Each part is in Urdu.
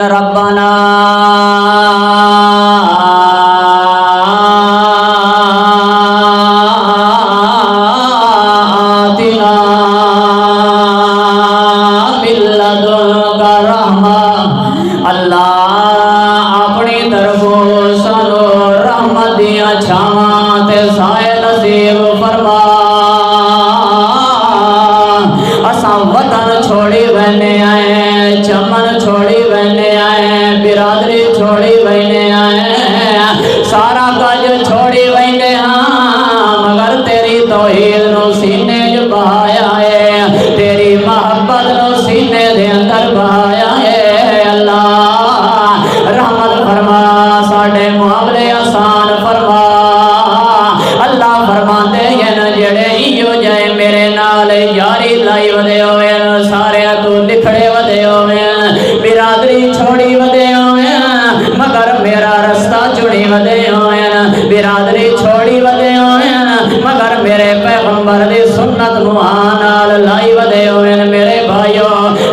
ربنا آتنا من لدنک رحمۃ اللہ اپنی طرفوں سانو رحمت دیاں چھاواں تے سائے نصیب فرما اساں وطن چھوڑی بہنے آئے چمن چھوڑی بہنے آئے برادری چھوڑی بہنے آئے سارا کج چھوڑی بہنے ہاں مگر تیری توحید نو سینے جو بہایا ہے تیری محبت نو سینے دے اندر بہایا ہے اللہ رحمت فرما ساڈے معاملے آسان فرما اللہ فرماندے ہیں جڑے ایو جائے میرے نال یاری لائی ودے ہوئے سارے تو نکھڑے ودے ہوئے برادری چھوڑی ودے ہوئے مگر میرا رستہ چڑی ودے ہوئے برادری چھوڑی ودے ہوئے مگر میرے پیغمبر دی سنت نال لائی ودے ہوئے میرے بھائیو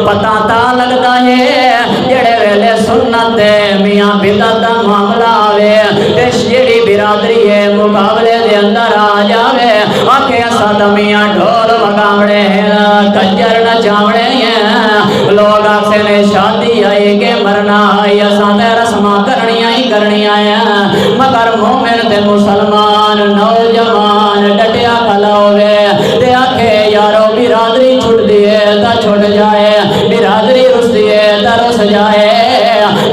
پتہ تا لگتا ہے جڑے ویلے سنت میاں بدعت دا معاملہ آوے تے جڑی برادری ہے مقابلے دے اندر آ جاوے آکھے اساں تے میاں ڈھول وگاوڑے ہیں کنجر نچاوڑے ہیں لوگ آکھے نے شادی آئی کہ مرنا آئی اساں تے رسماں کرنیاں ہی کرنیاں ہیں مگر مومن تے مسلمان نوجوان ڈٹیا کھلا ہوئے تے آکھے یارو برادری چھٹ دیئے تا چھٹ جائے برادری رس دیئے تا رس جائے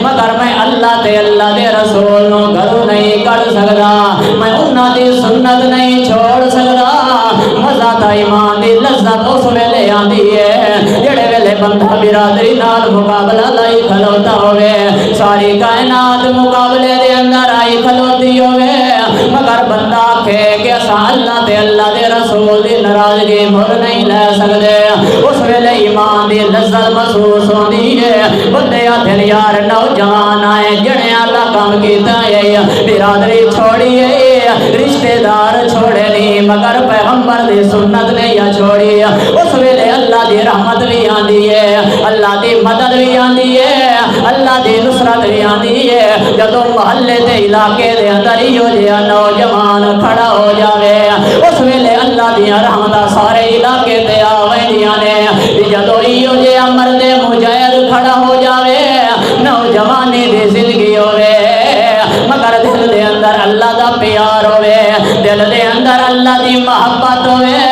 مگر میں اللہ تے اللہ دے رسول نو گھروں نہیں کر سکدا میں انہاں دی سنت نہیں چھوڑ سکدا مزہ تا ایمان دی لذت اس ویلے آندی ہے جڑے ویلے بندہ برادری نال مقابلہ لائی کھلوتا ہوئے ساری کائنات مقابلے دے اندر آئی کھلوتی ہوئے مگر بندہ آکھے کہ اساں اللہ تے اللہ دے رسول دی ناراضگی مول نہیں لے سکدے اس ویلے ایمان دی لذت محسوس ہوندی ہے بندے آکھن یار نوجوان آئے جڑے اللہ کام کیتا ہے برادری چھوڑی ہے رشتہ دار چھوڑے نہیں مگر پیغمبر دی سنت نے یا چھوڑی اس ویلے اللہ دی رحمت بھی آندی ہے اللہ دی مدد بھی آندی ہے اللہ دی نصرت بھی آندی ہے جدو محلے تے علاقے دے اندر ہو جیا نوجوان کھڑا ہو جاوے اس ویلے اللہ دی رحمت سارے علاقے تے آویندیاں نے جدو ہو جیا مرد مجاہد کھڑا ہو جاوے نوجوانی دی زندگی ہوے مگر دل دے اندر اللہ دا پیار ہوے دل دے اندر اللہ دی محبت ہوے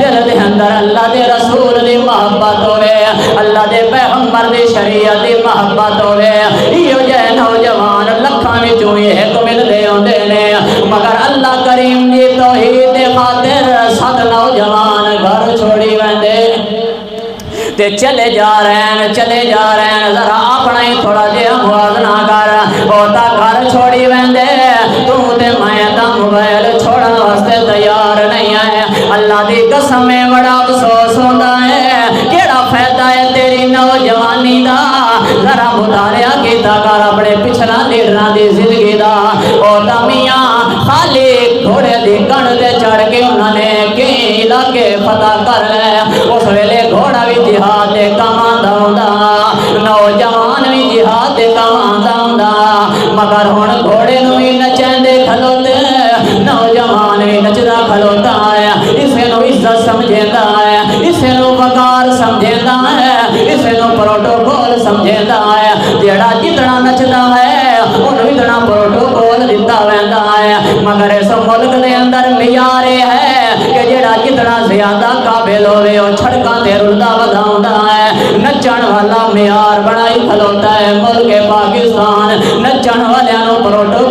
دل دے اندر اللہ دے رسول دی محبت ہوے اللہ دے پیغمبر دی شریعت دی محبت ہوے ایو جے نوجوان لکھاں وچوں ایک ملدے ہوندے نے مگر اللہ کریم دی توحید دے خاطر سات نوجوان گھر چھوڑی ویندے تے چلے جا رہے ہیں ذرا اپنا ہی تھوڑا جہا موازنہ کر ہوتا گھر چھوڑی ویندے تو تے میں تا موبائل چھوڑن واسطے تیار نہیں ہے اللہ دی قسم میں بڑا افسوس ہوندا ہے کیڑا فائدہ ہے تیری نوجوانی دا ذرا مطالعہ کیتا کر اپنے پچھلا لیڈراں دی زندگی دا ہوتا میاں خالی گھوڑے دی کڑ تے چڑھ کے انہاں نے کئی علاقے فتح کر لے اس ویلے گھوڑا بھی جہاد دے کماندا ہوندا نوجوان بھی جہاد دے کماندا ہوندا مگر ہن گھوڑے نوں بھی نچاندے کھلوتے نوجوان بھی نچدا کھلوتا ہے اسے نو عزت سمجھدا ہے اسے نو وقار سمجھدا ہے اسے نو پروٹوکول سمجھدا ہے جڑا جتنا نچدا ہے اونوں اتنا پروٹوکول دتا ویندا ہے مگر اس ملک دے اندر معیار ہے کہ جڑا جتنا زیادہ قابل ہوے او چھڑکاں تے رلدا وداوندا ہے نچن والا معیار بنائی کھلوتا ہے ملک پاکستان نچن والیاں نو پروٹوکول